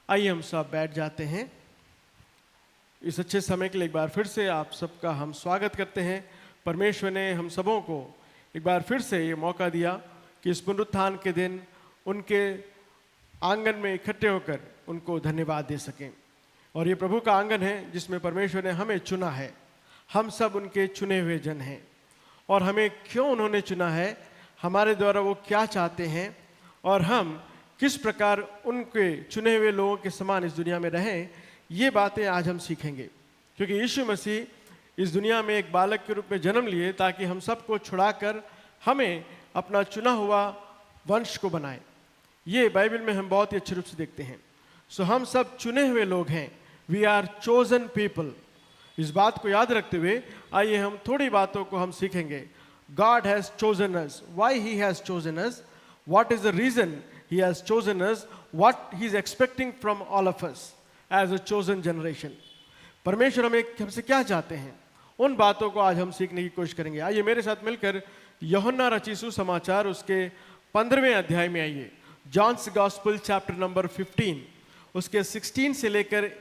आइए हम सब बैठ जाते हैं। इस अच्छे समय के लिए एक बार फिर से आप सबका हम स्वागत करते हैं। परमेश्वर ने हम सबों को एक बार फिर से ये मौका दिया कि इस पुनरुत्थान के दिन उनके आंगन में इकट्ठे होकर उनको धन्यवाद दे सकें। और ये प्रभु का आंगन है जिसमें परमेश्वर ने हमें चुना है। हम सब उनके चुने हुए जन हैं। और हमें क्यों उन्होंने चुना है, हमारे द्वारा वो क्या चाहते हैं और हम किस प्रकार उनके चुने हुए लोगों के समान इस दुनिया में रहें, ये बातें आज हम सीखेंगे। क्योंकि यीशु मसीह इस दुनिया में एक बालक के रूप में जन्म लिए ताकि हम सबको छुड़ाकर हमें अपना चुना हुआ वंश को बनाए। ये बाइबल में हम बहुत ही अच्छे रूप से देखते हैं। सो हम सब चुने हुए लोग हैं। We are chosen people. इस बात को याद रखते हुए आइए हम थोड़ी बातों को हम सीखेंगे। God has chosen us. Why He has chosen us? What is the reason He has chosen us? What He is expecting from all of us as a chosen generation? परमेश्वर हमसे क्या चाहते हैं, उन बातों को आज हम सीखने की कोशिश करेंगे। आइए मेरे साथ मिलकर यूहन्ना रचित सुसमाचार उसके 15वें अध्याय में आइए। जॉन्स गॉस्पेल चैप्टर नंबर 15 उसके 16 से लेकर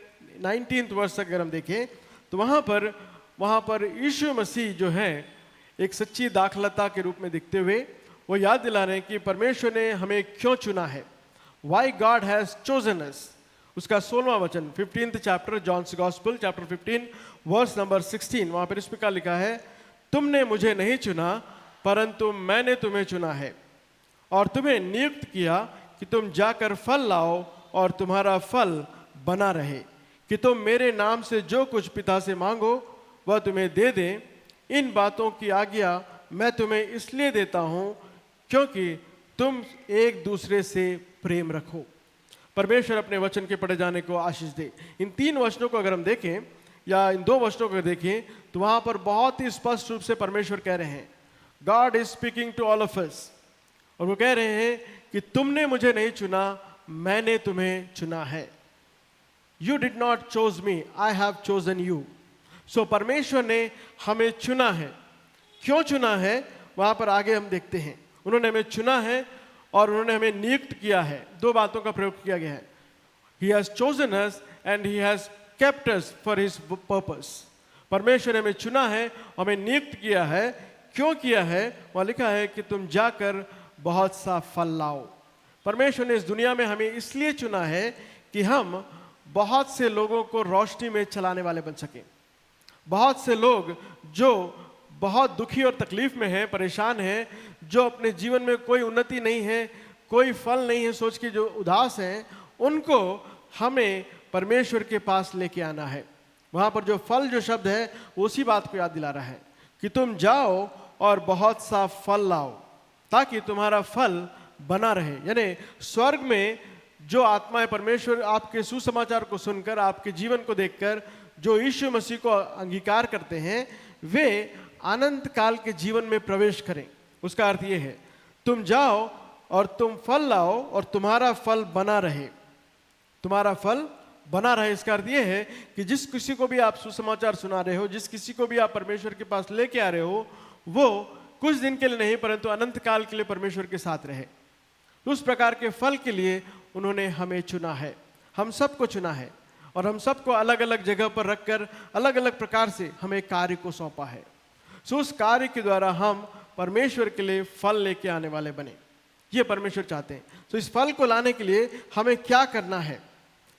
19th वर्ष तक अगर हम देखें तो वहाँ पर यीशु मसीह जो है एक सच्ची दाखलता के रूप में दिखते हुए वो याद दिला रहे हैं कि परमेश्वर ने हमें क्यों चुना है। Why God has chosen us। उसका 16वां वचन 15th chapter John's gospel chapter 15 verse number 16 वहाँ पर इस प्रकार लिखा है, तुमने मुझे नहीं चुना परंतु मैंने तुम्हें चुना है और तुम्हें नियुक्त किया कि तुम जाकर फल लाओ और तुम्हारा फल बना रहे, कि तुम मेरे नाम से जो कुछ पिता से मांगो वह तुम्हें दे दें। इन बातों की आज्ञा मैं तुम्हें इसलिए देता हूं क्योंकि तुम एक दूसरे से प्रेम रखो। परमेश्वर अपने वचन के पढ़े जाने को आशीष दे। इन 3 वचनों को अगर हम देखें या इन 2 वचनों को देखें तो वहां पर बहुत ही स्पष्ट रूप से परमेश्वर कह रहे हैं, God is speaking to all of us. और वो कह रहे हैं कि तुमने मुझे नहीं चुना, मैंने तुम्हें चुना है। You did not choose me, I have chosen you. So परमेश्वर ने हमें चुना है। क्यों चुना है वहां पर आगे हम देखते हैं। उन्होंने हमें चुना है और उन्होंने हमें नियुक्त किया है। 2 बातों का प्रयोग किया गया है। He has chosen us and he has kept us for his purpose। परमेश्वर ने हमें चुना है, हमें नियुक्त किया है। क्यों किया है? वहां लिखा है कि तुम जाकर बहुत सा फल लाओ। परमेश्वर ने इस दुनिया में हमें इसलिए चुना है कि हम बहुत से लोगों को रोशनी में चलाने वाले बन सकें। बहुत से लोग जो बहुत दुखी और तकलीफ में हैं, परेशान हैं, जो अपने जीवन में कोई उन्नति नहीं है, कोई फल नहीं है, सोच के जो उदास हैं, उनको हमें परमेश्वर के पास लेके आना है। वहाँ पर जो फल जो शब्द है उसी बात को याद दिला रहा है कि तुम जाओ और बहुत सा फल लाओ ताकि तुम्हारा फल बना रहे। यानी स्वर्ग में जो आत्मा है, परमेश्वर आपके सुसमाचार को सुनकर, आपके जीवन को देखकर जो यीशु मसीह को अंगीकार करते हैं, वे अनंत काल के जीवन में प्रवेश करें। उसका अर्थ यह है, तुम जाओ और तुम फल लाओ और तुम्हारा फल बना रहे। तुम्हारा फल बना रहे इसका अर्थ यह है कि जिस किसी को भी आप सुसमाचार सुना रहे हो, जिस किसी को भी आप परमेश्वर के पास लेके आ रहे हो, वो कुछ दिन के लिए नहीं परंतु अनंत काल के लिए परमेश्वर के साथ रहे। उस प्रकार के फल के लिए उन्होंने हमें चुना है। हम सबको चुना है और हम सबको अलग अलग जगह पर रखकर अलग अलग प्रकार से हमें कार्य को सौंपा है। सो उस कार्य के द्वारा हम परमेश्वर के लिए फल लेके आने वाले बने, ये परमेश्वर चाहते हैं। तो इस फल को लाने के लिए हमें क्या करना है,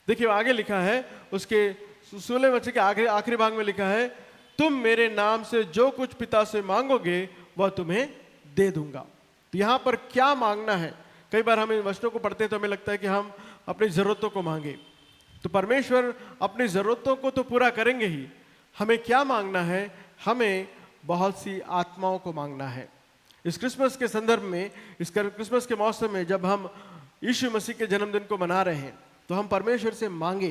देखिए आगे लिखा है उसके 16वें वचन के आखिरी भाग में लिखा है, तुम मेरे नाम से जो कुछ पिता से मांगोगे वह तुम्हें दे दूंगा। तो यहाँ पर क्या मांगना है? कई बार हम इन वचनों को पढ़ते हैं तो हमें लगता है कि हम अपनी ज़रूरतों को मांगे। तो परमेश्वर अपनी ज़रूरतों को तो पूरा करेंगे ही। हमें क्या मांगना है? हमें बहुत सी आत्माओं को मांगना है। इस क्रिसमस के संदर्भ में, इस क्रिसमस के मौसम में जब हम यीशु मसीह के जन्मदिन को मना रहे हैं तो हम परमेश्वर से मांगे,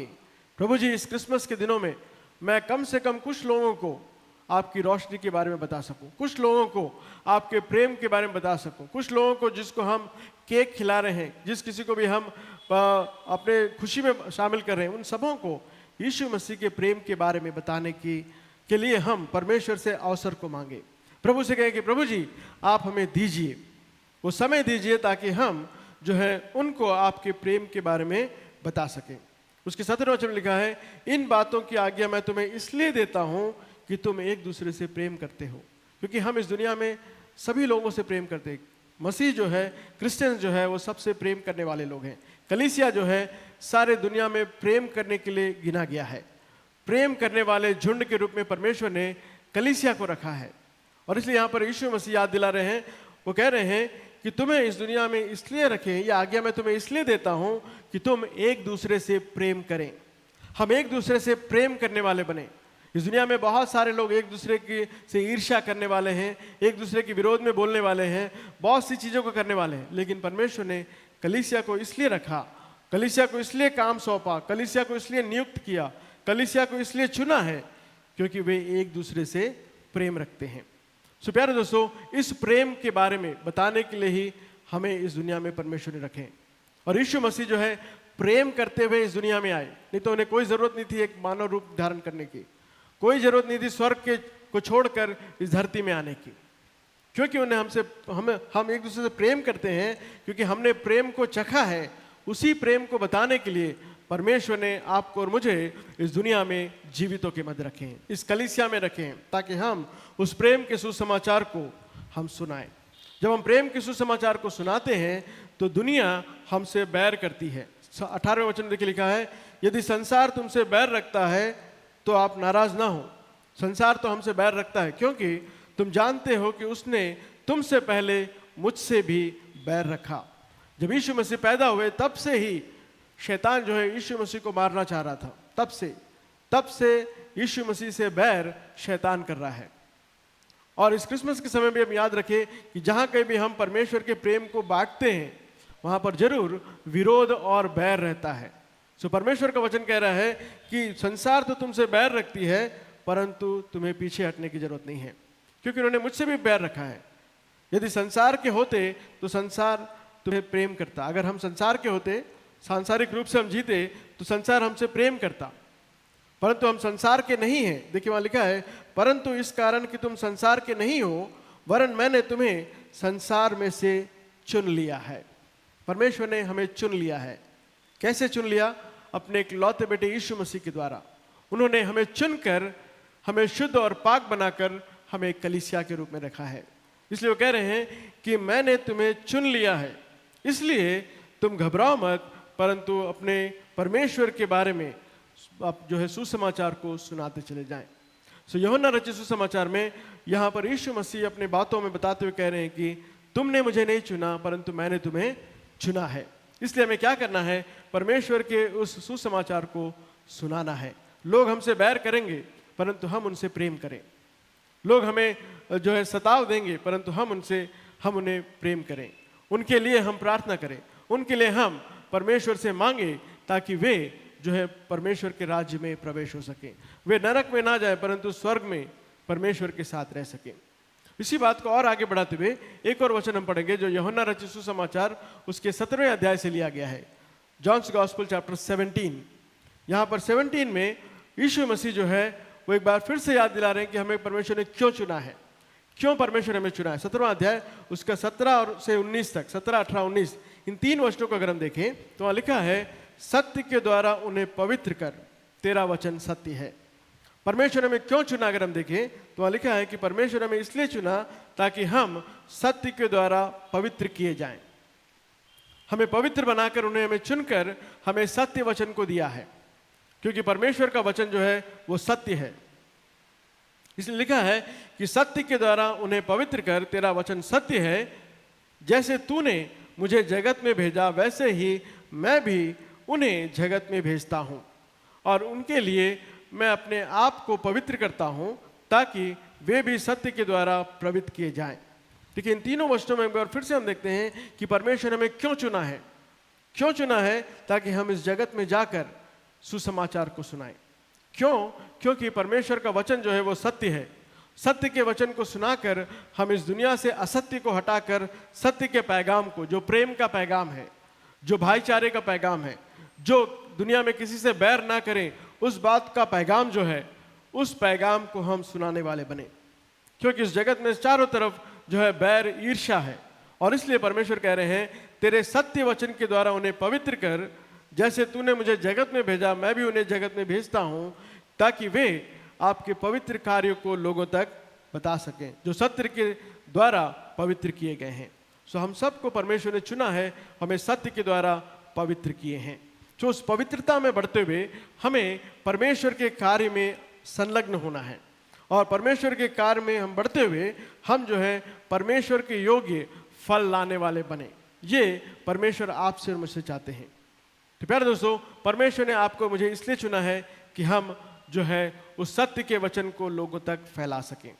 प्रभु जी इस क्रिसमस के दिनों में मैं कम से कम कुछ लोगों को आपकी रोशनी के बारे में बता सकूं, कुछ लोगों को आपके प्रेम के बारे में बता सकूं, कुछ लोगों को जिसको हम केक खिला रहे हैं, जिस किसी को भी हम अपने खुशी में शामिल कर रहे हैं, उन सबों को यीशु मसीह के प्रेम के बारे में बताने के लिए हम परमेश्वर से अवसर को मांगे। प्रभु से कहें कि प्रभु जी आप हमें दीजिए, वो समय दीजिए ताकि हम जो है उनको आपके प्रेम के बारे में बता सकें। उसके 17वें वचन में लिखा है, इन बातों की आज्ञा मैं तुम्हें इसलिए देता हूं कि तुम एक दूसरे से प्रेम करते हो। क्योंकि हम इस दुनिया में सभी लोगों से प्रेम करते हैं। मसीह जो है, क्रिश्चियन जो है, वो सबसे प्रेम करने वाले लोग हैं। कलीसिया जो है सारे दुनिया में प्रेम करने के लिए गिना गया है। प्रेम करने वाले झुंड के रूप में परमेश्वर ने कलीसिया को रखा है। और इसलिए यहाँ पर यीशु मसीह याद दिला रहे हैं, वो कह रहे हैं कि तुम्हें इस दुनिया में इसलिए रखे, ये आज्ञा मैं तुम्हें इसलिए देता हूं कि तुम एक दूसरे से प्रेम करें। हम एक दूसरे से प्रेम करने वाले बने। इस दुनिया में बहुत सारे लोग एक दूसरे की से ईर्ष्या करने वाले हैं, एक दूसरे के विरोध में बोलने वाले हैं, बहुत सी चीज़ों को करने वाले हैं। लेकिन परमेश्वर ने कलीसिया को इसलिए रखा, कलीसिया को इसलिए काम सौंपा, कलीसिया को इसलिए नियुक्त किया, कलीसिया को इसलिए चुना है क्योंकि वे एक दूसरे से प्रेम रखते हैं। सो प्यारे दोस्तों, इस प्रेम के बारे में बताने के लिए ही हमें इस दुनिया में परमेश्वर ने रखे। और यीशु मसीह जो है प्रेम करते हुए इस दुनिया में आए, नहीं तो उन्हें कोई ज़रूरत नहीं थी एक मानव रूप धारण करने की, कोई ज़रूरत नहीं थी स्वर्ग के को छोड़कर इस धरती में आने की। क्योंकि उन्हें हम एक दूसरे से प्रेम करते हैं, क्योंकि हमने प्रेम को चखा है। उसी प्रेम को बताने के लिए परमेश्वर ने आपको और मुझे इस दुनिया में जीवितों के मध्य रखे हैं, इस कलीसिया में रखे हैं, ताकि हम उस प्रेम के सुसमाचार को हम सुनाएं। जब हम प्रेम के सुसमाचार को सुनाते हैं तो दुनिया हमसे बैर करती है। 18वें वचन देखिए लिखा है, यदि संसार तुमसे बैर रखता है तो आप नाराज ना हो। संसार तो हमसे बैर रखता है क्योंकि तुम जानते हो कि उसने तुमसे पहले मुझसे भी बैर रखा। जब यीशु मसीह पैदा हुए तब से ही शैतान जो है यीशु मसीह को मारना चाह रहा था। तब से यीशु मसीह से बैर शैतान कर रहा है। और इस क्रिसमस के समय में हम याद रखें कि जहाँ कहीं भी हम परमेश्वर के प्रेम को बांटते हैं वहाँ पर जरूर विरोध और बैर रहता है। सो परमेश्वर का वचन कह रहा है कि संसार तो तुमसे बैर रखती है, परंतु तुम्हें पीछे हटने की जरूरत नहीं है, क्योंकि उन्होंने मुझसे भी बैर रखा है। यदि संसार के होते तो संसार तुम्हें प्रेम करता। अगर हम संसार के होते, सांसारिक रूप से हम जीते, तो संसार हमसे प्रेम करता, परंतु हम संसार के नहीं हैं। देखिए वहां लिखा है, परंतु इस कारण कि तुम संसार के नहीं हो, वरन मैंने तुम्हें संसार में से चुन लिया है। परमेश्वर ने हमें चुन लिया है। कैसे चुन लिया? अपने इकलौते बेटे यीशु मसीह के द्वारा। उन्होंने हमें चुनकर, हमें शुद्ध और पाक बनाकर हमें कलीसिया के रूप में रखा है। इसलिए वो कह रहे हैं कि मैंने तुम्हें चुन लिया है, इसलिए तुम घबराओ मत, परंतु अपने परमेश्वर के बारे में आप जो है सुसमाचार को सुनाते चले जाएं। सो यूहन्ना रचित सुसमाचार में यहाँ पर यीशु मसीह अपने बातों में बताते हुए कह रहे हैं कि तुमने मुझे नहीं चुना, परंतु मैंने तुम्हें चुना है। इसलिए हमें क्या करना है? परमेश्वर के उस सुसमाचार को सुनाना है। लोग हमसे बैर करेंगे, परंतु हम उनसे प्रेम करें। लोग हमें जो है सताव देंगे, परंतु हम उन्हें प्रेम करें। उनके लिए हम प्रार्थना करें, उनके लिए हम परमेश्वर से मांगे, ताकि वे जो है परमेश्वर के राज्य में प्रवेश हो सके। वे नरक में ना जाए, परंतु स्वर्ग में परमेश्वर के साथ रह सके। इसी बात को और आगे बढ़ाते हुए एक और वचन हम पढ़ेंगे जो यूहन्ना रचित सुसमाचार उसके 17वें अध्याय से लिया गया है। John's gospel chapter 17। यहाँ पर 17 में यीशु मसीह जो है वो एक बार फिर से याद दिला रहे हैं कि हमें परमेश्वर ने क्यों चुना है, क्यों परमेश्वर हमें चुना है। 17वां अध्याय उसका 17 से 19 तक, 17, 18, 19, इन 3 वचनों को अगर हम देखें तो वहाँ लिखा है, सत्य के द्वारा उन्हें पवित्र कर, तेरा वचन सत्य है। परमेश्वर हमें क्यों चुना अगर हम देखें तो वहाँ लिखा है कि परमेश्वर हमें इसलिए चुना ताकि हम सत्य के द्वारा पवित्र किए जाएं। हमें पवित्र बनाकर उन्हें हमें चुनकर हमें सत्य वचन को दिया है, क्योंकि परमेश्वर का वचन जो है वो सत्य है। इसलिए लिखा है कि सत्य के द्वारा उन्हें पवित्र कर, तेरा वचन सत्य है। जैसे तूने मुझे जगत में भेजा, वैसे ही मैं भी उन्हें जगत में भेजता हूँ, और उनके लिए मैं अपने आप को पवित्र करता हूँ, ताकि वे भी सत्य के द्वारा पवित्र किए जाएं। देखिए इन तीनों वचनों में एक बार फिर से हम देखते हैं कि परमेश्वर हमें क्यों चुना है। क्यों चुना है? ताकि हम इस जगत में जाकर सुसमाचार को सुनाएं। क्यों? क्योंकि परमेश्वर का वचन जो है वो सत्य है। सत्य के वचन को सुनाकर हम इस दुनिया से असत्य को हटाकर सत्य के पैगाम को, जो प्रेम का पैगाम है, जो भाईचारे का पैगाम है, जो दुनिया में किसी से बैर ना करें, उस बात का पैगाम जो है, उस पैगाम को हम सुनाने वाले बने। क्योंकि इस जगत में चारों तरफ जो है बैर, ईर्ष्या है, और इसलिए परमेश्वर कह रहे हैं तेरे सत्य वचन के द्वारा उन्हें पवित्र कर, जैसे तूने मुझे जगत में भेजा मैं भी उन्हें जगत में भेजता हूँ, ताकि वे आपके पवित्र कार्यों को लोगों तक बता सकें जो सत्य के द्वारा पवित्र किए गए हैं। सो हम सबको परमेश्वर ने चुना है, हमें सत्य के द्वारा पवित्र किए हैं। जो उस पवित्रता में बढ़ते हुए हमें परमेश्वर के कार्य में संलग्न होना है, और परमेश्वर के कार्य में हम बढ़ते हुए हम जो है परमेश्वर के योग्य फल लाने वाले बने। ये परमेश्वर आपसे और मुझसे चाहते हैं। तो प्यारे दोस्तों, परमेश्वर ने आपको मुझे इसलिए चुना है कि हम जो है उस सत्य के वचन को लोगों तक फैला सकें।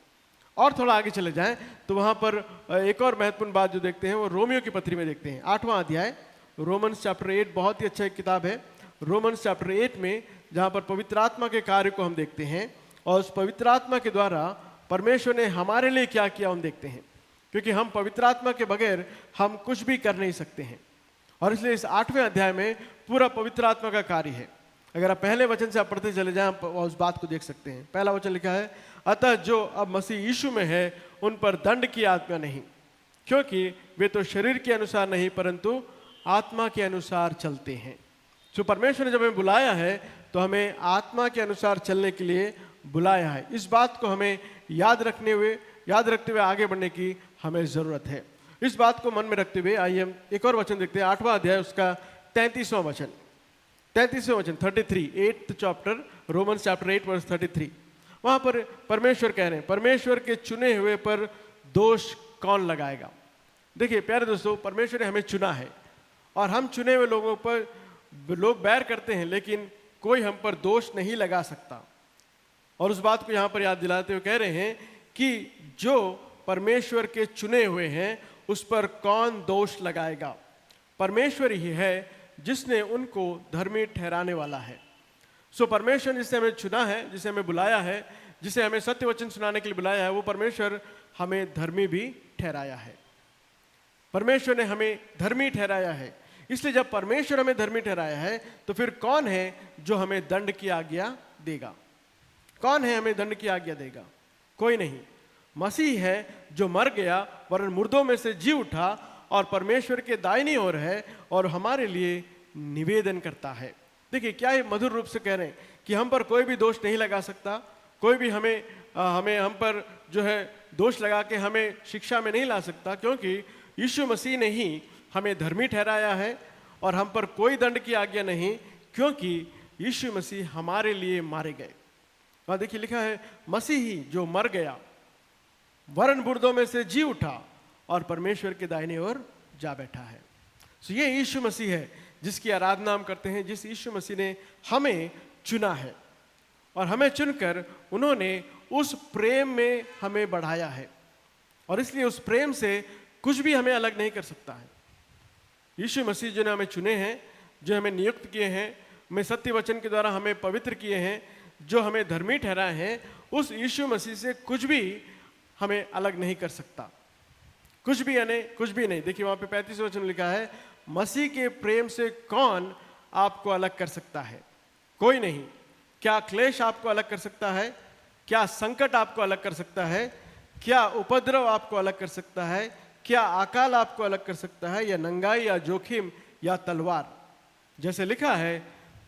और थोड़ा आगे चले जाएं तो वहाँ पर एक और महत्वपूर्ण बात जो देखते हैं वो रोमियो की पत्री में देखते हैं। 8वां अध्याय रोमन्स चैप्टर 8, बहुत ही अच्छा एक किताब है। रोमन्स चैप्टर 8 में जहाँ पर पवित्र आत्मा के कार्य को हम देखते हैं, और उस पवित्र आत्मा के द्वारा परमेश्वर ने हमारे लिए क्या किया हम देखते हैं, क्योंकि हम पवित्र आत्मा के बगैर हम कुछ भी कर नहीं सकते हैं। और इसलिए इस 8वें अध्याय में पूरा पवित्र आत्मा का कार्य है। अगर आप पहले वचन से आप पढ़ते चले जाएं आप उस बात को देख सकते हैं। पहला वचन लिखा है, अतः जो अब मसीह यीशु में है उन पर दंड की आत्मा नहीं, क्योंकि वे तो शरीर के अनुसार नहीं परंतु आत्मा के अनुसार चलते हैं। जो परमेश्वर ने जब हमें बुलाया है तो हमें आत्मा के अनुसार चलने के लिए बुलाया है। इस बात को हमें याद रखते हुए आगे बढ़ने की हमें ज़रूरत है। इस बात को मन में रखते हुए आइए हम एक और वचन देखते हैं। 8वां अध्याय उसका 33वां वचन, 33 8th chapter Romans chapter 8 verse 33। वहाँ पर परमेश्वर कह रहे हैं, परमेश्वर के चुने हुए पर दोष कौन लगाएगा। देखिए प्यारे दोस्तों, परमेश्वर ने हमें चुना है और हम चुने हुए लोगों पर लोग बैर करते हैं, लेकिन कोई हम पर दोष नहीं लगा सकता। और उस बात को यहाँ पर याद दिलाते हुए कह रहे हैं कि जो परमेश्वर के चुने हुए हैं उस पर कौन दोष लगाएगा। परमेश्वर ही है जिसने उनको धर्मी ठहराने वाला है। सो परमेश्वर जिससे हमें चुना है, जिसे हमें बुलाया है, जिसे हमें सत्य वचन सुनाने के लिए बुलाया है, वो परमेश्वर हमें धर्मी भी ठहराया है। परमेश्वर ने हमें धर्मी ठहराया है। इसलिए जब परमेश्वर हमें धर्मी ठहराया है तो फिर कौन है जो हमें दंड की आज्ञा देगा? कौन है हमें दंड की आज्ञा देगा? कोई नहीं। मसीह है जो मर गया वरन मुर्दों में से जी उठा और परमेश्वर के दाहिनी ओर है और हमारे लिए निवेदन करता है। देखिए क्या ये मधुर रूप से कह रहे हैं कि हम पर कोई भी दोष नहीं लगा सकता, कोई भी हम पर जो है दोष लगा के हमें शिक्षा में नहीं ला सकता, क्योंकि यीशु मसीह ने ही हमें धर्मी ठहराया है और हम पर कोई दंड की आज्ञा नहीं, क्योंकि यीशु मसीह हमारे लिए मारे गए। और देखिए लिखा है, मसीह ही जो मर गया वरन मुर्दों में से जी उठा और परमेश्वर के दाहिने ओर जा बैठा है। सो ये यीशु मसीह है जिसकी आराधना हम करते हैं, जिस यीशु मसीह ने हमें चुना है और हमें चुनकर उन्होंने उस प्रेम में हमें बढ़ाया है, और इसलिए उस प्रेम से कुछ भी हमें अलग नहीं कर सकता है। यीशु मसीह जो ने हमें चुने हैं, जो हमें नियुक्त किए हैं, हमें सत्य वचन के द्वारा हमें पवित्र किए हैं, जो हमें धर्मी ठहराए हैं, उस यीशु मसीह से कुछ भी हमें अलग नहीं कर सकता। कुछ भी यानी कुछ भी नहीं। देखिए वहाँ पे 35 वचन लिखा है, मसीह के प्रेम से कौन आपको अलग कर सकता है? कोई नहीं। क्या क्लेश आपको अलग कर सकता है? क्या संकट आपको अलग कर सकता है? क्या उपद्रव आपको अलग कर सकता है? क्या अकाल आपको अलग कर सकता है? या नंगाई या जोखिम या तलवार? जैसे लिखा है,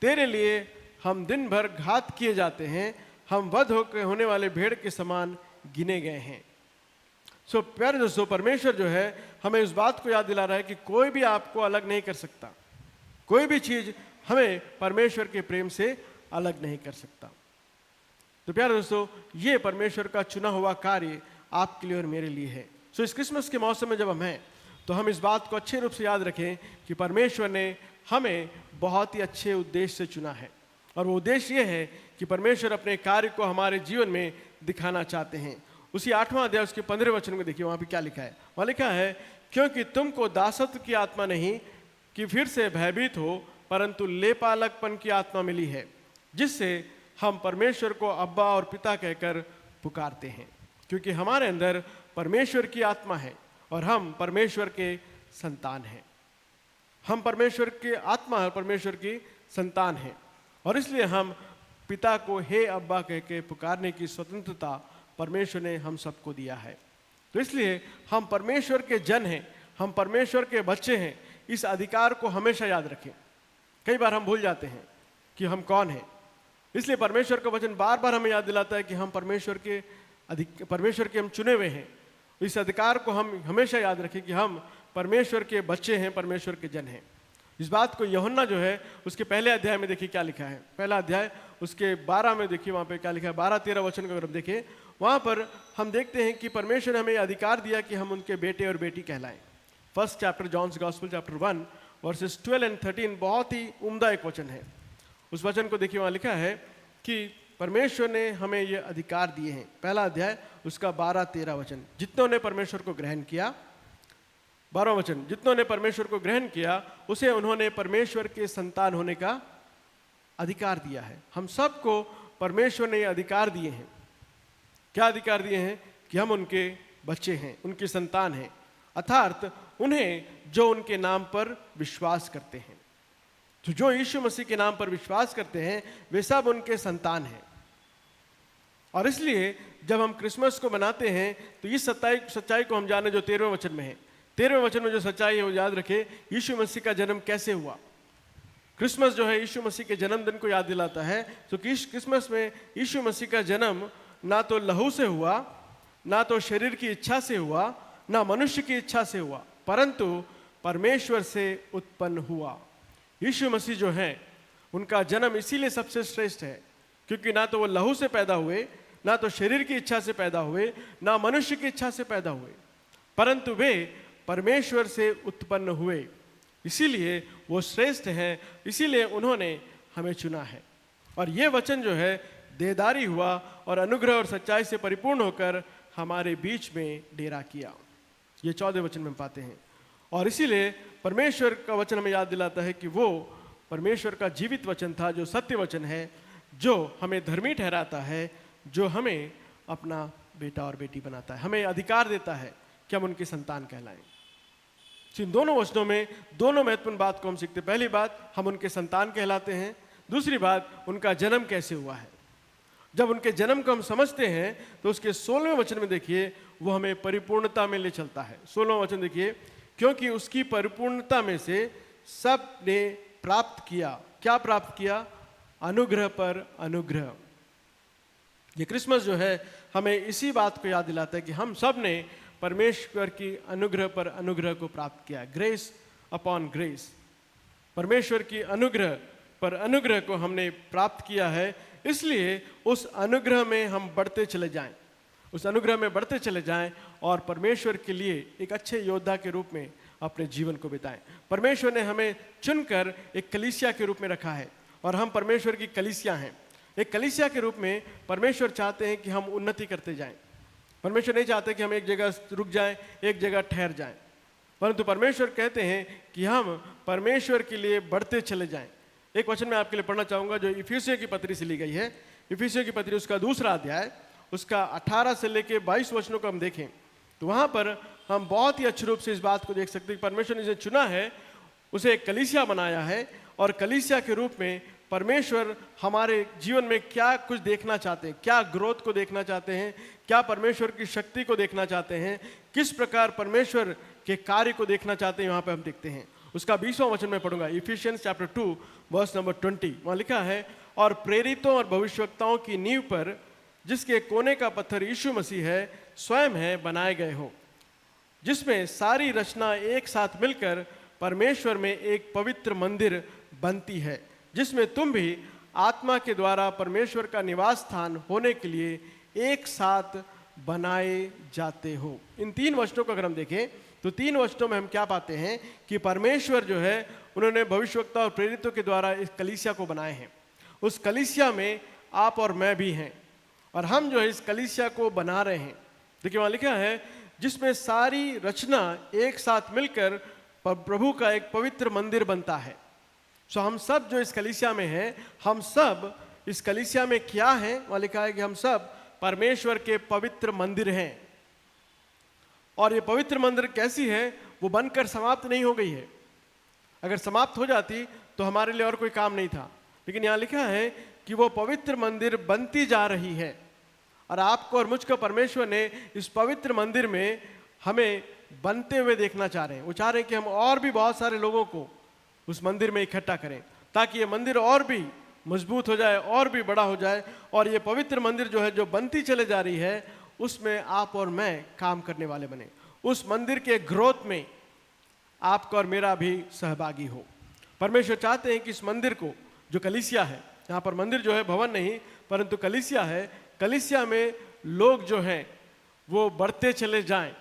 तेरे लिए हम दिन भर घात किए जाते हैं, हम वध होने वाले भेड़ के समान गिने गए हैं। सो प्यारे दोस्तों, परमेश्वर जो है हमें इस बात को याद दिला रहा है कि कोई भी आपको अलग नहीं कर सकता, कोई भी चीज हमें परमेश्वर के प्रेम से अलग नहीं कर सकता। तो प्यारे दोस्तों, ये परमेश्वर का चुना हुआ कार्य आपके लिए और मेरे लिए है। सो इस क्रिसमस के मौसम में जब हम हैं तो हम इस बात को अच्छे रूप से याद रखें कि परमेश्वर ने हमें बहुत ही अच्छे उद्देश्य से चुना है, और वो उद्देश्य ये है कि परमेश्वर अपने कार्य को हमारे जीवन में दिखाना चाहते हैं। उसी 8वां अध्याय उसके 15 वचन में देखिए, वहाँ पे क्या लिखा है। वहाँ लिखा है, क्योंकि तुमको दासत्व की आत्मा नहीं कि फिर से भयभीत हो, परंतु लेपालकपन की आत्मा मिली है, जिससे हम परमेश्वर को अब्बा और पिता कहकर पुकारते हैं। क्योंकि हमारे अंदर परमेश्वर की आत्मा है और हम परमेश्वर के संतान हैं। हम परमेश्वर की आत्मा है, परमेश्वर की संतान हैं, और इसलिए हम पिता को हे अब्बा कह के पुकारने की स्वतंत्रता परमेश्वर ने हम सबको दिया है। तो इसलिए हम परमेश्वर के जन हैं, हम परमेश्वर के बच्चे हैं। इस अधिकार को हमेशा याद रखें। कई बार हम भूल जाते हैं कि हम कौन हैं। इसलिए परमेश्वर का वचन बार बार हमें याद दिलाता है कि हम परमेश्वर के हम चुने हुए हैं। इस अधिकार को हम हमेशा याद रखें कि हम परमेश्वर के बच्चे हैं, परमेश्वर के जन हैं। इस बात को यूहन्ना जो है उसके पहले अध्याय में देखिए क्या लिखा है। पहला अध्याय उसके 12 में देखिए वहाँ पे क्या लिखा है। 12-13 वचन को अगर हम देखें, वहाँ पर हम देखते हैं कि परमेश्वर ने हमें अधिकार दिया कि हम उनके बेटे और बेटी कहलाएं। First chapter John's gospel chapter 1 verses 12 और 13 बहुत ही उम्दा एक वचन है। उस वचन को देखिए, वहाँ लिखा है कि परमेश्वर ने हमें ये अधिकार दिए हैं। पहला अध्याय उसका 12-13 वचन, जितनों ने परमेश्वर को ग्रहण किया, 12वां वचन, जितनों ने परमेश्वर को ग्रहण किया उसे उन्होंने परमेश्वर के संतान होने का अधिकार दिया है। हम सबको परमेश्वर ने ये अधिकार दिए हैं। क्या अधिकार दिए हैं? कि हम उनके बच्चे हैं, उनकी संतान हैं, अर्थात उन्हें जो उनके नाम पर विश्वास करते हैं। तो जो यीशु मसीह के नाम पर विश्वास करते हैं वे सब उनके संतान हैं। और इसलिए जब हम क्रिसमस को मनाते हैं तो इस सच्चाई को हम जाने जो 13वें वचन में है। 13वें वचन में जो सच्चाई है वो याद रखें, यीशु मसीह का जन्म कैसे हुआ। क्रिसमस जो है यीशु मसीह के जन्मदिन को याद दिलाता है। तो क्रिसमस में यीशु मसीह का जन्म ना तो लहू से हुआ, ना तो शरीर की इच्छा से हुआ, ना मनुष्य की इच्छा से हुआ, परंतु परमेश्वर से उत्पन्न हुआ। यीशु मसीह जो है उनका जन्म इसीलिए सबसे श्रेष्ठ है क्योंकि ना तो वो लहू से पैदा हुए, ना तो शरीर की इच्छा से पैदा हुए, ना मनुष्य की इच्छा से पैदा हुए, परंतु वे परमेश्वर से उत्पन्न हुए। इसीलिए वो श्रेष्ठ हैं, इसीलिए उन्होंने हमें चुना है। और ये वचन जो है देहधारी हुआ और अनुग्रह और सच्चाई से परिपूर्ण होकर हमारे बीच में डेरा किया। ये 14वें वचन में हम पाते हैं। और इसीलिए परमेश्वर का वचन हमें याद दिलाता है कि वो परमेश्वर का जीवित वचन था, जो सत्य वचन है, जो हमें धर्मी ठहराता है, जो हमें अपना बेटा और बेटी बनाता है, हमें अधिकार देता है कि हम उनकी संतान कहलाएं। इन दोनों वचनों में दोनों महत्वपूर्ण बात को हम सीखते हैं। पहली बात, हम उनके संतान कहलाते हैं। दूसरी बात, उनका जन्म कैसे हुआ है। जब उनके जन्म को हम समझते हैं तो उसके 16वें वचन में देखिए वो हमें परिपूर्णता में ले चलता है। 16वां वचन देखिए, क्योंकि उसकी परिपूर्णता में से सब ने प्राप्त किया। क्या प्राप्त किया? अनुग्रह पर अनुग्रह। ये क्रिसमस जो है हमें इसी बात को याद दिलाता है कि हम सब ने परमेश्वर की अनुग्रह पर अनुग्रह को प्राप्त किया। ग्रेस अपॉन ग्रेस, परमेश्वर की अनुग्रह पर अनुग्रह को हमने प्राप्त किया है। इसलिए उस अनुग्रह में हम बढ़ते चले जाएं, उस अनुग्रह में बढ़ते चले जाएं और परमेश्वर के लिए एक अच्छे योद्धा के रूप में अपने जीवन को बिताएं। परमेश्वर ने हमें चुनकर एक कलीसिया के रूप में रखा है और हम परमेश्वर की कलीसिया हैं। एक कलीसिया के रूप में परमेश्वर चाहते हैं कि हम उन्नति करते जाएं। परमेश्वर नहीं चाहते कि हम एक जगह रुक जाएं, एक जगह ठहर जाएं, परंतु परमेश्वर कहते हैं कि हम परमेश्वर के लिए बढ़ते चले जाएं। एक वचन मैं आपके लिए पढ़ना चाहूँगा जो इफिसियों की पत्री से ली गई है। इफिसियों की पत्री उसका 2रा अध्याय उसका 18 से लेके 22 वचनों को हम देखें तो वहाँ पर हम बहुत ही अच्छे रूप से इस बात को देख सकते हैं कि परमेश्वर ने जिसे चुना है उसे एक कलीसिया बनाया है और कलीसिया के रूप में परमेश्वर हमारे जीवन में क्या कुछ देखना चाहते हैं, क्या ग्रोथ को देखना चाहते हैं, क्या परमेश्वर की शक्ति को देखना चाहते हैं, किस प्रकार परमेश्वर के कार्य को देखना चाहते हैं, वहाँ पे हम देखते हैं। उसका 20वां वचन में पढ़ूंगा, इफिशियंस चैप्टर 2 वर्स नंबर 20। वहाँ लिखा है, और प्रेरितों और भविष्यवक्ताओं की नींव पर जिसके कोने का पत्थर यीशु मसीह है स्वयं है बनाए गए हो, जिसमें सारी रचना एक साथ मिलकर परमेश्वर में एक पवित्र मंदिर बनती है, जिसमें तुम भी आत्मा के द्वारा परमेश्वर का निवास स्थान होने के लिए एक साथ बनाए जाते हो। इन 3 वचनों को अगर हम देखें तो 3 वचनों में हम क्या पाते हैं कि परमेश्वर जो है उन्होंने भविष्यवक्ता और प्रेरितों के द्वारा इस कलीसिया को बनाए हैं। उस कलीसिया में आप और मैं भी हैं और हम जो है इस कलीसिया को बना रहे हैं। देखिए वहाँ लिखा है, जिसमें सारी रचना एक साथ मिलकर प्रभु का एक पवित्र मंदिर बनता है। सो हम सब जो इस कलीसिया में हैं, हम सब इस कलीसिया में क्या हैं? वहाँ लिखा है कि हम सब परमेश्वर के पवित्र मंदिर हैं। और ये पवित्र मंदिर कैसी है? वो बनकर समाप्त नहीं हो गई है। अगर समाप्त हो जाती तो हमारे लिए और कोई काम नहीं था, लेकिन यहाँ लिखा है कि वो पवित्र मंदिर बनती जा रही है और आपको और मुझको परमेश्वर ने इस पवित्र मंदिर में हमें बनते हुए देखना चाह रहे हैं। वो चाह रहे हैं कि हम और भी बहुत सारे लोगों को उस मंदिर में इकट्ठा करें ताकि ये मंदिर और भी मजबूत हो जाए, और भी बड़ा हो जाए, और ये पवित्र मंदिर जो है जो बनती चले जा रही है उसमें आप और मैं काम करने वाले बने। उस मंदिर के ग्रोथ में आपका और मेरा भी सहभागी हो। परमेश्वर चाहते हैं कि इस मंदिर को, जो कलीसिया है, यहाँ पर मंदिर जो है भवन नहीं परंतु कलीसिया है, कलीसिया में लोग जो हैं वो बढ़ते चले जाएं।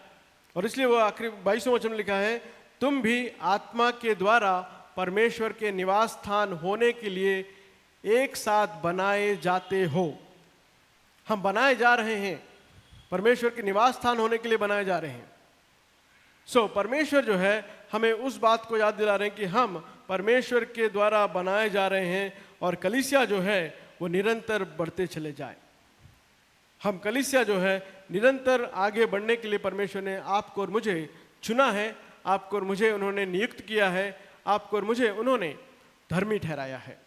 और इसलिए वो आखिरी 22वें वचन में लिखा है, तुम भी आत्मा के द्वारा परमेश्वर के निवास स्थान होने के लिए एक साथ बनाए जाते हो। हम बनाए जा रहे हैं, परमेश्वर के निवास स्थान होने के लिए बनाए जा रहे हैं। परमेश्वर जो है हमें उस बात को याद दिला रहे हैं कि हम परमेश्वर के द्वारा बनाए जा रहे हैं, और कलीसिया जो है वो निरंतर बढ़ते चले जाए। हम कलीसिया जो है निरंतर आगे बढ़ने के लिए परमेश्वर ने आपको और मुझे चुना है, आपको और मुझे उन्होंने नियुक्त किया है, आपको और मुझे उन्होंने धर्मी ठहराया है।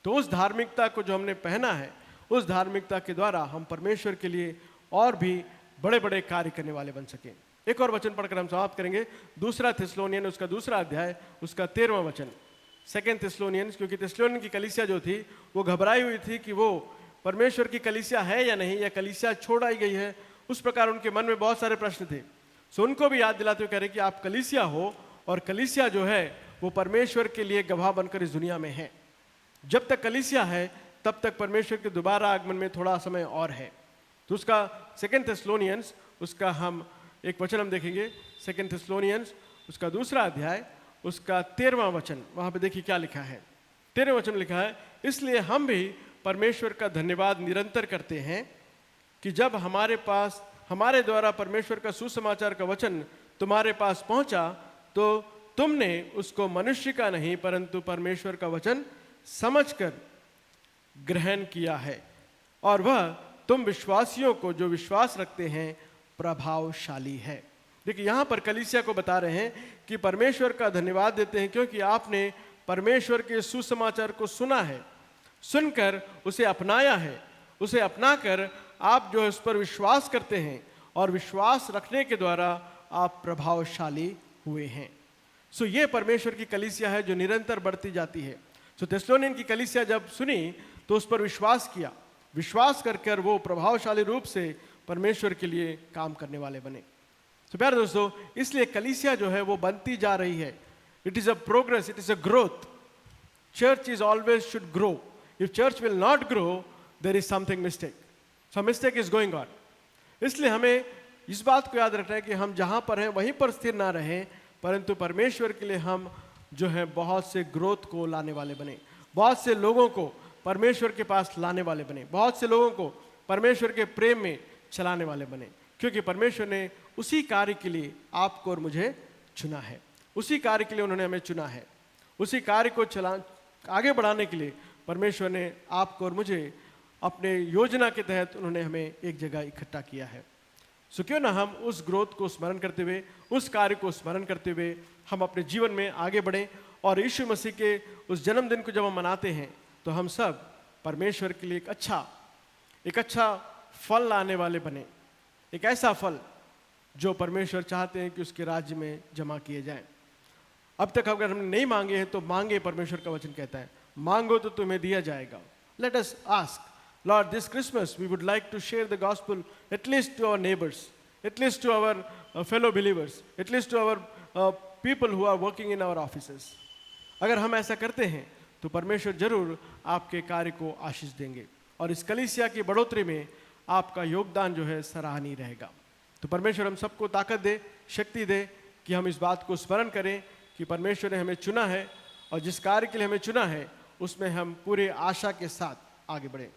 तो उस धार्मिकता को जो हमने पहना है, उस धार्मिकता के द्वारा हम परमेश्वर के लिए और भी बड़े बड़े कार्य करने वाले बन सकें। एक और वचन पढ़कर हम समाप्त करेंगे, 2 थिस्सलुनीयन उसका 2 अध्याय उसका 13वां वचन। 2 थिस्सलुनीयन, क्योंकि थिस्सलुनीयन की कलीसिया जो थी वो घबराई हुई थी कि वो परमेश्वर की कलीसिया है या नहीं, या कलीसिया छोड़ आई गई है। उस प्रकार उनके मन में बहुत सारे प्रश्न थे। उनको भी याद दिलाते हुए कह रहे कि आप कलीसिया हो, और कलीसिया जो है वो परमेश्वर के लिए गवाह बनकर इस दुनिया में है। जब तक कलीसिया है तब तक परमेश्वर के दोबारा आगमन में थोड़ा समय और है। तो उसका 2 थिस्सलुनीयंस उसका हम एक वचन हम देखेंगे, 2 थिस्सलुनीयंस उसका 2 अध्याय उसका 13वां वचन। वहां पे देखिए क्या लिखा है। 13वें वचन में लिखा है, इसलिए हम भी परमेश्वर का धन्यवाद निरंतर करते हैं कि जब हमारे द्वारा परमेश्वर का सुसमाचार का वचन तुम्हारे पास पहुंचा तो तुमने उसको मनुष्य का नहीं परंतु परमेश्वर का वचन समझकर ग्रहण किया है, और वह तुम विश्वासियों को जो विश्वास रखते हैं प्रभावशाली है। देखिए यहाँ पर कलीसिया को बता रहे हैं कि परमेश्वर का धन्यवाद देते हैं क्योंकि आपने परमेश्वर के सुसमाचार को सुना है, सुनकर उसे अपनाया है, उसे अपनाकर आप जो है उस पर विश्वास करते हैं, और विश्वास रखने के द्वारा आप प्रभावशाली हुए हैं। ये परमेश्वर की कलीसिया है जो निरंतर बढ़ती जाती है। थिस्सलुनीयन की कलीसिया जब सुनी तो उस पर विश्वास किया, विश्वास कर वो प्रभावशाली रूप से परमेश्वर के लिए काम करने वाले बने। प्यारे दोस्तों, इसलिए कलीसिया जो है वो बनती जा रही है। It is a progress, it is a growth. Church is always should grow. If church will not grow there is something mistake, some mistake is going on. इसलिए हमें इस बात को याद रखना है कि हम जहां पर हैं वहीं पर स्थिर ना रहें, परंतु परमेश्वर के लिए हम जो है बहुत से ग्रोथ को लाने वाले बने, बहुत से लोगों को परमेश्वर के पास लाने वाले बने, बहुत से लोगों को परमेश्वर के प्रेम में चलाने वाले बने, क्योंकि परमेश्वर ने उसी कार्य के लिए आपको और मुझे चुना है। उसी कार्य के लिए उन्होंने हमें चुना है। उसी कार्य को आगे बढ़ाने के लिए परमेश्वर ने आपको और मुझे अपने योजना के तहत उन्होंने हमें एक जगह इकट्ठा किया है। क्यों ना हम उस ग्रोथ को स्मरण करते हुए, उस कार्य को स्मरण करते हुए हम अपने जीवन में आगे बढ़ें, और यीशु मसीह के उस जन्मदिन को जब हम मनाते हैं तो हम सब परमेश्वर के लिए एक अच्छा फल लाने वाले बने, एक ऐसा फल जो परमेश्वर चाहते हैं कि उसके राज्य में जमा किए जाएं। अब तक अगर हमने नहीं मांगे हैं तो मांगे, परमेश्वर का वचन कहता है मांगो तो तुम्हें दिया जाएगा। Let us ask Lord, this Christmas we would like to share the gospel at least to our neighbors, at least to our fellow believers, at least to our people who are working in our offices. अगर हम ऐसा करते हैं तो परमेश्वर जरूर आपके कार्य को आशीष देंगे, और इस कलीसिया की बढ़ोतरी में आपका योगदान जो है सराहनीय रहेगा। तो परमेश्वर हम सबको ताकत दे, शक्ति दे कि हम इस बात को स्मरण करें कि परमेश्वर ने हमें चुना है, और जिस कार्य के लिए हमें चुना है उसमें हम पूरे आशा के साथ आगे बढ़ें,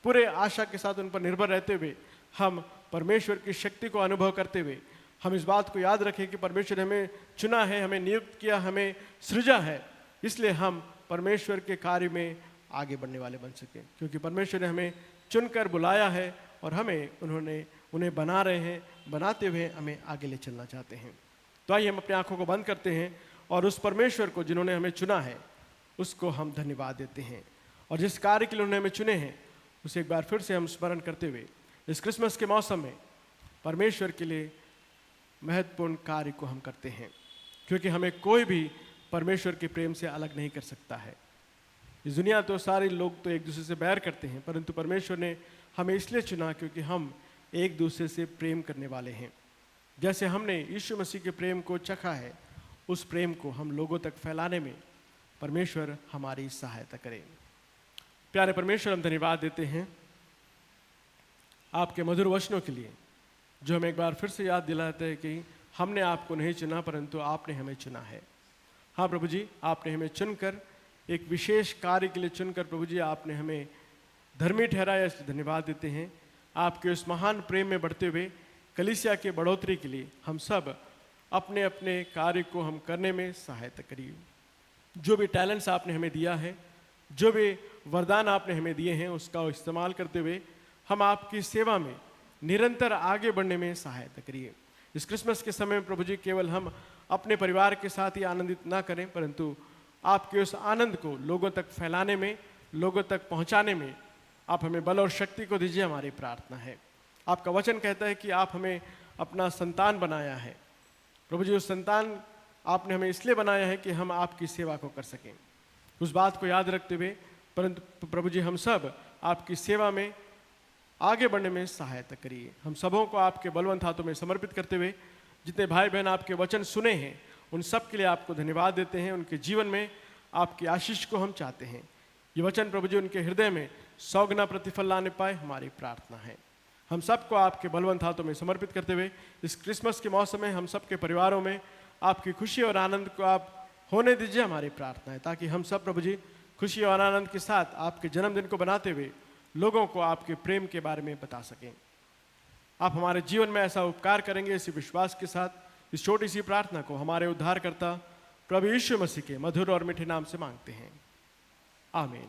पूरे आशा के साथ उन पर निर्भर रहते हुए हम परमेश्वर की शक्ति को अनुभव करते हुए हम इस बात को याद रखें कि परमेश्वर ने हमें चुना है, हमें नियुक्त किया, हमें सृजा है, इसलिए हम परमेश्वर के कार्य में आगे बढ़ने वाले बन सकें, क्योंकि परमेश्वर ने हमें चुनकर बुलाया है और उन्हें बना रहे हैं, बनाते हुए हमें आगे ले चलना चाहते हैं। तो आइए हम अपनी आंखों को बंद करते हैं और उस परमेश्वर को जिन्होंने हमें चुना है उसको हम धन्यवाद देते हैं, और जिस कार्य के लिए उन्होंने हमें चुने हैं उसे एक बार फिर से हम स्मरण करते हुए इस क्रिसमस के मौसम में परमेश्वर के लिए महत्वपूर्ण कार्य को हम करते हैं, क्योंकि हमें कोई भी परमेश्वर के प्रेम से अलग नहीं कर सकता है। इस दुनिया तो सारे लोग तो एक दूसरे से बैर करते हैं, परंतु परमेश्वर ने हमें इसलिए चुना क्योंकि हम एक दूसरे से प्रेम करने वाले हैं। जैसे हमने यीशु मसीह के प्रेम को चखा है, उस प्रेम को हम लोगों तक फैलाने में परमेश्वर हमारी सहायता करें। प्यारे परमेश्वर, हम धन्यवाद देते हैं आपके मधुर वचनों के लिए, जो हमें एक बार फिर से याद दिलाते हैं कि हमने आपको नहीं चुना परंतु आपने हमें चुना है। हाँ प्रभु जी, आपने हमें चुनकर एक विशेष कार्य के लिए चुनकर प्रभु जी आपने हमें धर्मी ठहराया, इसलिए धन्यवाद देते हैं। आपके उस महान प्रेम में बढ़ते हुए कलीसिया के बढ़ोतरी के लिए हम सब अपने अपने कार्य को हम करने में सहायता करिए। जो भी टैलेंट्स आपने हमें दिया है, जो भी वरदान आपने हमें दिए हैं, उसका इस्तेमाल करते हुए हम आपकी सेवा में निरंतर आगे बढ़ने में सहायता करिए। इस क्रिसमस के समय में प्रभु जी केवल हम अपने परिवार के साथ ही आनंदित ना करें, परंतु आपके उस आनंद को लोगों तक फैलाने में, लोगों तक पहुंचाने में आप हमें बल और शक्ति को दीजिए, हमारी प्रार्थना है। आपका वचन कहता है कि आप हमें अपना संतान बनाया है। प्रभु जी, उस संतान आपने हमें इसलिए बनाया है कि हम आपकी सेवा को कर सकें। उस बात को याद रखते हुए परंतु प्रभु जी हम सब आपकी सेवा में आगे बढ़ने में सहायता करिए। हम सबों को आपके बलवंत हाथों में समर्पित करते हुए जितने भाई बहन आपके वचन सुने हैं, उन सब के लिए आपको धन्यवाद देते हैं। उनके जीवन में आपकी आशीष को हम चाहते हैं। ये वचन प्रभु जी उनके हृदय में 100 गुना प्रतिफल लाने पाए, हमारी प्रार्थना है। हम सबको आपके बलवंत हाथों में समर्पित करते हुए इस क्रिसमस के मौसम में हम सबके परिवारों में आपकी खुशी और आनंद को आप होने दीजिए, हमारी प्रार्थना है, ताकि हम सब प्रभु जी खुशी और आनंद के साथ आपके जन्मदिन को बनाते हुए लोगों को आपके प्रेम के बारे में बता सकें। आप हमारे जीवन में ऐसा उपकार करेंगे, इसी विश्वास के साथ इस छोटी सी प्रार्थना को हमारे उद्धारकर्ता प्रभु यीशु मसीह के मधुर और मीठे नाम से मांगते हैं, आमीन।